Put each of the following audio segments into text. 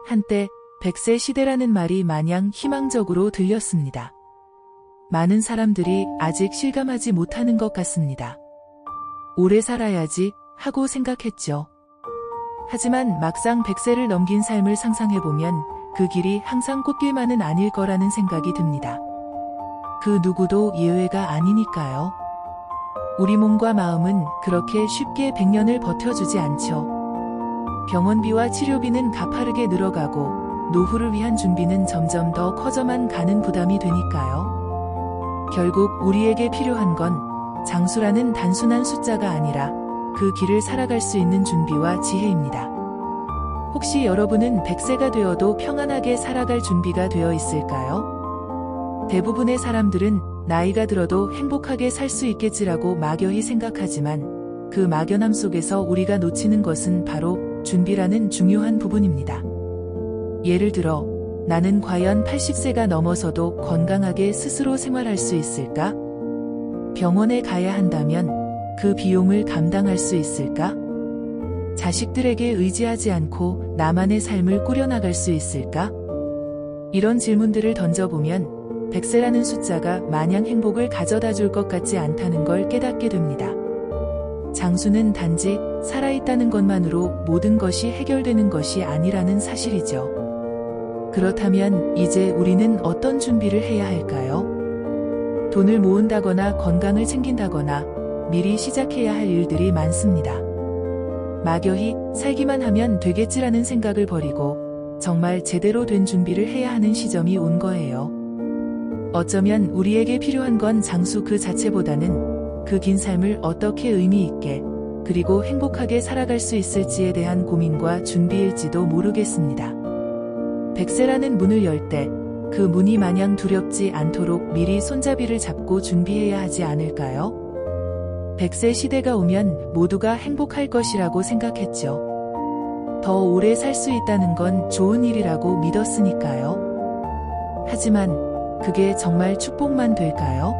한때 100세 시대라는 말이 마냥 희망적으로 들렸습니다. 많은 사람들이 아직 실감하지 못하는 것 같습니다. 오래 살아야지 하고 생각했죠. 하지만 막상 100세를 넘긴 삶을 상상해보면 그 길이 항상 꽃길만은 아닐 거라는 생각이 듭니다. 그 누구도 예외가 아니니까요. 우리 몸과 마음은 그렇게 쉽게 100년을 버텨주지 않죠. 병원비와 치료비는 가파르게 늘어가고 노후를 위한 준비는 점점 더 커져만 가는 부담이 되니까요. 결국 우리에게 필요한 건 장수라는 단순한 숫자가 아니라 그 길을 살아갈 수 있는 준비와 지혜입니다. 혹시 여러분은 100세가 되어도 평안하게 살아갈 준비가 되어 있을까요? 대부분의 사람들은 나이가 들어도 행복하게 살 수 있겠지라고 막연히 생각하지만 그 막연함 속에서 우리가 놓치는 것은 바로 준비라는 중요한 부분입니다. 예를 들어, 나는 과연 80세가 넘어서도 건강하게 스스로 생활할 수 있을까? 병원에 가야 한다면 그 비용을 감당할 수 있을까? 자식들에게 의지하지 않고 나만의 삶을 꾸려나갈 수 있을까? 이런 질문들을 던져보면 100세라는 숫자가 마냥 행복을 가져다 줄 것 같지 않다는 걸 깨닫게 됩니다. 장수는 단지 살아있다는 것만으로 모든 것이 해결되는 것이 아니라는 사실이죠. 그렇다면 이제 우리는 어떤 준비를 해야 할까요? 돈을 모은다거나 건강을 챙긴다거나 미리 시작해야 할 일들이 많습니다. 막연히 살기만 하면 되겠지라는 생각을 버리고 정말 제대로 된 준비를 해야 하는 시점이 온 거예요. 어쩌면 우리에게 필요한 건 장수 그 자체보다는 그 긴 삶을 어떻게 의미 있게 그리고 행복하게 살아갈 수 있을지에 대한 고민과 준비일지도 모르겠습니다. 100세라는 문을 열 때 그 문이 마냥 두렵지 않도록 미리 손잡이를 잡고 준비해야 하지 않을까요? 100세 시대가 오면 모두가 행복할 것이라고 생각했죠. 더 오래 살 수 있다는 건 좋은 일이라고 믿었으니까요. 하지만 그게 정말 축복만 될까요?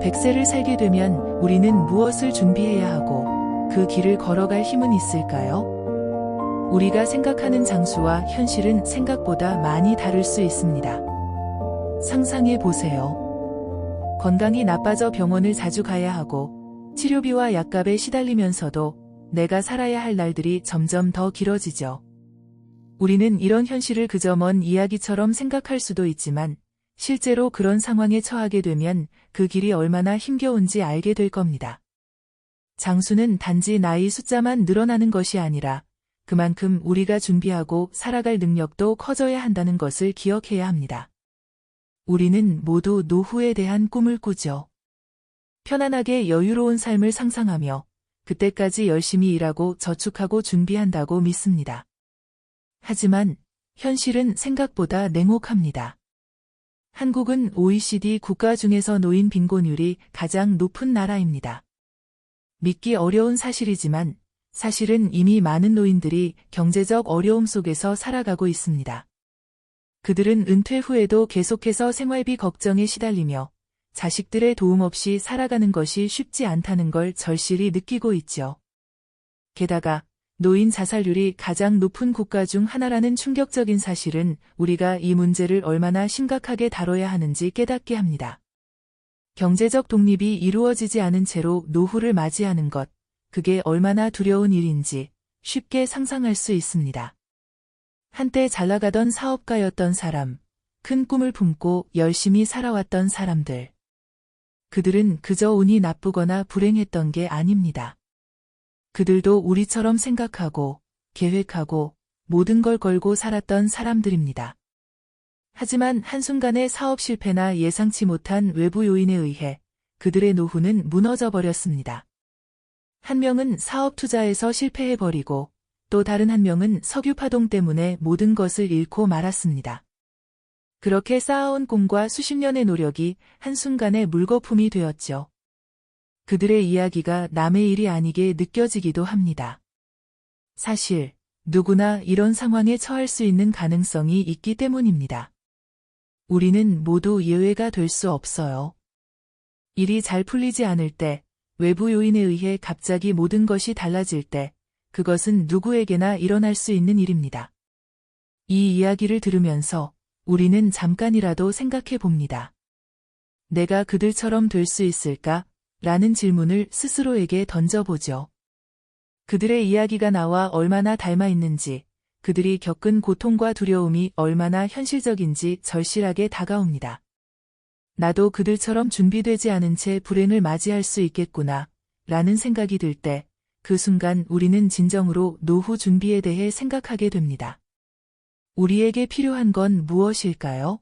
100세를 살게 되면 우리는 무엇을 준비해야 하고 그 길을 걸어갈 힘은 있을까요? 우리가 생각하는 장수와 현실은 생각보다 많이 다를 수 있습니다. 상상해 보세요. 건강이 나빠져 병원을 자주 가야 하고 치료비와 약값에 시달리면서도 내가 살아야 할 날들이 점점 더 길어지죠. 우리는 이런 현실을 그저 먼 이야기처럼 생각할 수도 있지만 실제로 그런 상황에 처하게 되면 그 길이 얼마나 힘겨운지 알게 될 겁니다. 장수는 단지 나이 숫자만 늘어나는 것이 아니라 그만큼 우리가 준비하고 살아갈 능력도 커져야 한다는 것을 기억해야 합니다. 우리는 모두 노후에 대한 꿈을 꾸죠. 편안하게 여유로운 삶을 상상하며 그때까지 열심히 일하고 저축하고 준비한다고 믿습니다. 하지만 현실은 생각보다 냉혹합니다. 한국은 OECD 국가 중에서 노인 빈곤율이 가장 높은 나라입니다. 믿기 어려운 사실이지만 사실은 이미 많은 노인들이 경제적 어려움 속에서 살아가고 있습니다. 그들은 은퇴 후에도 계속해서 생활비 걱정에 시달리며 자식들의 도움 없이 살아가는 것이 쉽지 않다는 걸 절실히 느끼고 있죠. 게다가 노인 자살률이 가장 높은 국가 중 하나라는 충격적인 사실은 우리가 이 문제를 얼마나 심각하게 다뤄야 하는지 깨닫게 합니다. 경제적 독립이 이루어지지 않은 채로 노후를 맞이하는 것, 그게 얼마나 두려운 일인지 쉽게 상상할 수 있습니다. 한때 잘 나가던 사업가였던 사람, 큰 꿈을 품고 열심히 살아왔던 사람들. 그들은 그저 운이 나쁘거나 불행했던 게 아닙니다. 그들도 우리처럼 생각하고, 계획하고, 모든 걸 걸고 살았던 사람들입니다. 하지만 한순간의 사업 실패나 예상치 못한 외부 요인에 의해 그들의 노후는 무너져 버렸습니다. 한 명은 사업 투자에서 실패해버리고 또 다른 한 명은 석유 파동 때문에 모든 것을 잃고 말았습니다. 그렇게 쌓아온 꿈과 수십 년의 노력이 한순간에 물거품이 되었죠. 그들의 이야기가 남의 일이 아니게 느껴지기도 합니다. 사실 누구나 이런 상황에 처할 수 있는 가능성이 있기 때문입니다. 우리는 모두 예외가 될 수 없어요. 일이 잘 풀리지 않을 때, 외부 요인에 의해 갑자기 모든 것이 달라질 때, 그것은 누구에게나 일어날 수 있는 일입니다. 이 이야기를 들으면서 우리는 잠깐이라도 생각해 봅니다. 내가 그들처럼 될 수 있을까? 라는 질문을 스스로에게 던져보죠. 그들의 이야기가 나와 얼마나 닮아 있는지, 그들이 겪은 고통과 두려움이 얼마나 현실적인지 절실하게 다가옵니다. 나도 그들처럼 준비되지 않은 채 불행을 맞이할 수 있겠구나, 라는 생각이 들 때, 그 순간 우리는 진정으로 노후 준비에 대해 생각하게 됩니다. 우리에게 필요한 건 무엇일까요?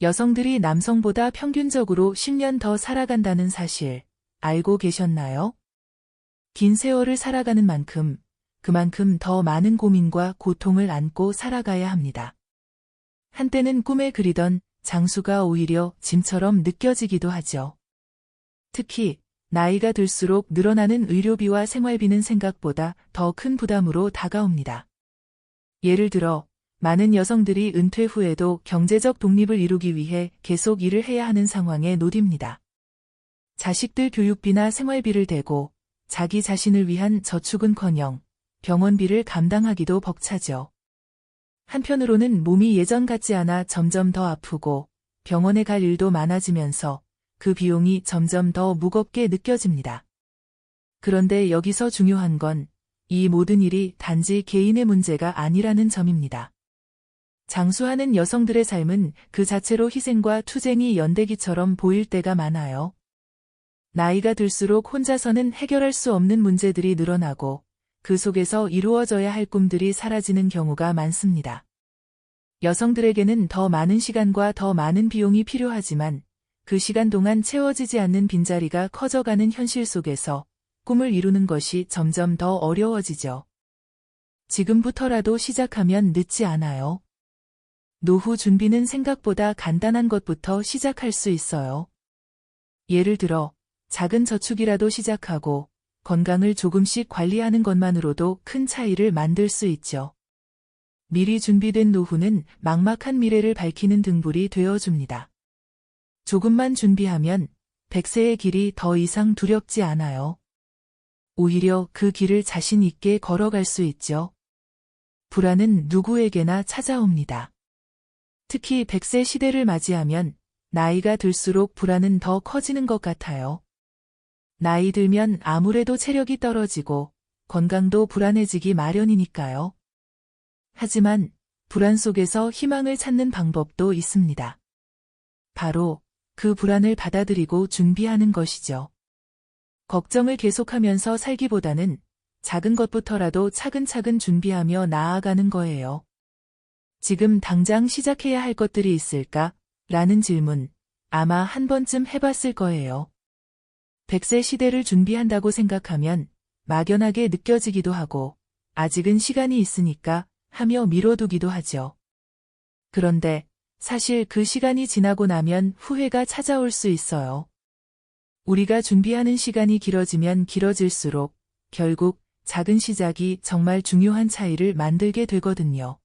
여성들이 남성보다 평균적으로 10년 더 살아간다는 사실, 알고 계셨나요? 긴 세월을 살아가는 만큼, 그만큼 더 많은 고민과 고통을 안고 살아가야 합니다. 한때는 꿈에 그리던 장수가 오히려 짐처럼 느껴지기도 하죠. 특히 나이가 들수록 늘어나는 의료비와 생활비는 생각보다 더 큰 부담으로 다가옵니다. 예를 들어 많은 여성들이 은퇴 후에도 경제적 독립을 이루기 위해 계속 일을 해야 하는 상황에 놓입니다. 자식들 교육비나 생활비를 대고 자기 자신을 위한 저축은커녕 병원비를 감당하기도 벅차죠. 한편으로는 몸이 예전 같지 않아 점점 더 아프고 병원에 갈 일도 많아지면서 그 비용이 점점 더 무겁게 느껴집니다. 그런데 여기서 중요한 건 이 모든 일이 단지 개인의 문제가 아니라는 점입니다. 장수하는 여성들의 삶은 그 자체로 희생과 투쟁이 연대기처럼 보일 때가 많아요. 나이가 들수록 혼자서는 해결할 수 없는 문제들이 늘어나고 그 속에서 이루어져야 할 꿈들이 사라지는 경우가 많습니다. 여성들에게는 더 많은 시간과 더 많은 비용이 필요하지만 그 시간 동안 채워지지 않는 빈자리가 커져가는 현실 속에서 꿈을 이루는 것이 점점 더 어려워지죠. 지금부터라도 시작하면 늦지 않아요. 노후 준비는 생각보다 간단한 것부터 시작할 수 있어요. 예를 들어 작은 저축이라도 시작하고 건강을 조금씩 관리하는 것만으로도 큰 차이를 만들 수 있죠. 미리 준비된 노후는 막막한 미래를 밝히는 등불이 되어줍니다. 조금만 준비하면 100세의 길이 더 이상 두렵지 않아요. 오히려 그 길을 자신 있게 걸어갈 수 있죠. 불안은 누구에게나 찾아옵니다. 특히 100세 시대를 맞이하면 나이가 들수록 불안은 더 커지는 것 같아요. 나이 들면 아무래도 체력이 떨어지고 건강도 불안해지기 마련이니까요. 하지만 불안 속에서 희망을 찾는 방법도 있습니다. 바로 그 불안을 받아들이고 준비하는 것이죠. 걱정을 계속하면서 살기보다는 작은 것부터라도 차근차근 준비하며 나아가는 거예요. 지금 당장 시작해야 할 것들이 있을까? 라는 질문, 아마 한 번쯤 해봤을 거예요. 100세 시대를 준비한다고 생각하면 막연하게 느껴지기도 하고, 아직은 시간이 있으니까 하며 미뤄두기도 하죠. 그런데 사실 그 시간이 지나고 나면 후회가 찾아올 수 있어요. 우리가 준비하는 시간이 길어지면 길어질수록 결국 작은 시작이 정말 중요한 차이를 만들게 되거든요.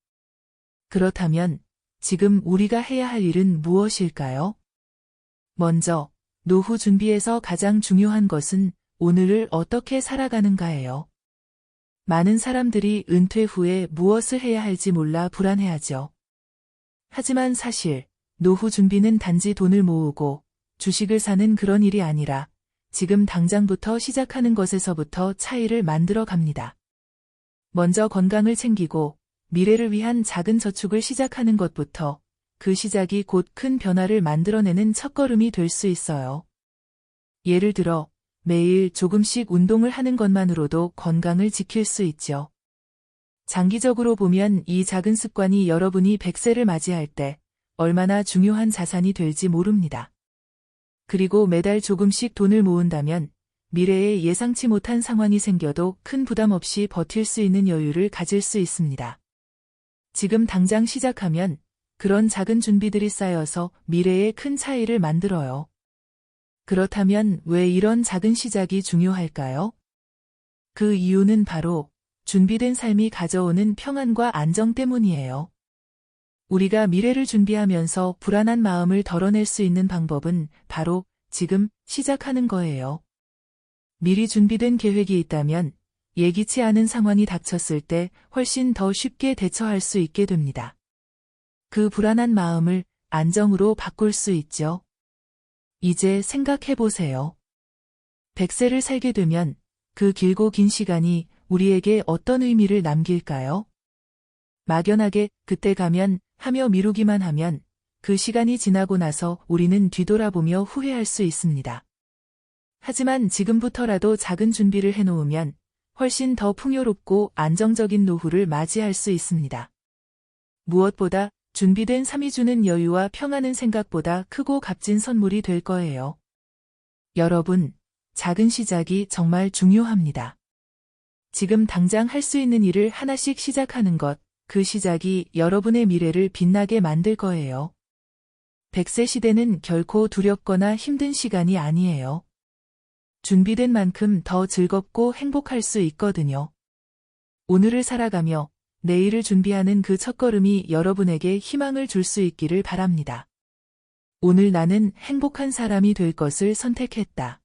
그렇다면 지금 우리가 해야 할 일은 무엇일까요? 먼저 노후 준비에서 가장 중요한 것은 오늘을 어떻게 살아가는가예요. 많은 사람들이 은퇴 후에 무엇을 해야 할지 몰라 불안해하죠. 하지만 사실 노후 준비는 단지 돈을 모으고 주식을 사는 그런 일이 아니라 지금 당장부터 시작하는 것에서부터 차이를 만들어 갑니다. 먼저 건강을 챙기고 미래를 위한 작은 저축을 시작하는 것부터 그 시작이 곧 큰 변화를 만들어내는 첫걸음이 될 수 있어요. 예를 들어 매일 조금씩 운동을 하는 것만으로도 건강을 지킬 수 있죠. 장기적으로 보면 이 작은 습관이 여러분이 100세를 맞이할 때 얼마나 중요한 자산이 될지 모릅니다. 그리고 매달 조금씩 돈을 모은다면 미래에 예상치 못한 상황이 생겨도 큰 부담 없이 버틸 수 있는 여유를 가질 수 있습니다. 지금 당장 시작하면 그런 작은 준비들이 쌓여서 미래에 큰 차이를 만들어요. 그렇다면 왜 이런 작은 시작이 중요할까요? 그 이유는 바로 준비된 삶이 가져오는 평안과 안정 때문이에요. 우리가 미래를 준비하면서 불안한 마음을 덜어낼 수 있는 방법은 바로 지금 시작하는 거예요. 미리 준비된 계획이 있다면 예기치 않은 상황이 닥쳤을 때 훨씬 더 쉽게 대처할 수 있게 됩니다. 그 불안한 마음을 안정으로 바꿀 수 있죠. 이제 생각해 보세요. 100세를 살게 되면 그 길고 긴 시간이 우리에게 어떤 의미를 남길까요? 막연하게 그때 가면 하며 미루기만 하면 그 시간이 지나고 나서 우리는 뒤돌아보며 후회할 수 있습니다. 하지만 지금부터라도 작은 준비를 해놓으면 훨씬 더 풍요롭고 안정적인 노후를 맞이할 수 있습니다. 무엇보다 준비된 삶이 주는 여유와 평안은 생각보다 크고 값진 선물이 될 거예요. 여러분, 작은 시작이 정말 중요합니다. 지금 당장 할 수 있는 일을 하나씩 시작하는 것, 그 시작이 여러분의 미래를 빛나게 만들 거예요. 100세 시대는 결코 두렵거나 힘든 시간이 아니에요. 준비된 만큼 더 즐겁고 행복할 수 있거든요. 오늘을 살아가며 내일을 준비하는 그 첫걸음이 여러분에게 희망을 줄 수 있기를 바랍니다. 오늘 나는 행복한 사람이 될 것을 선택했다.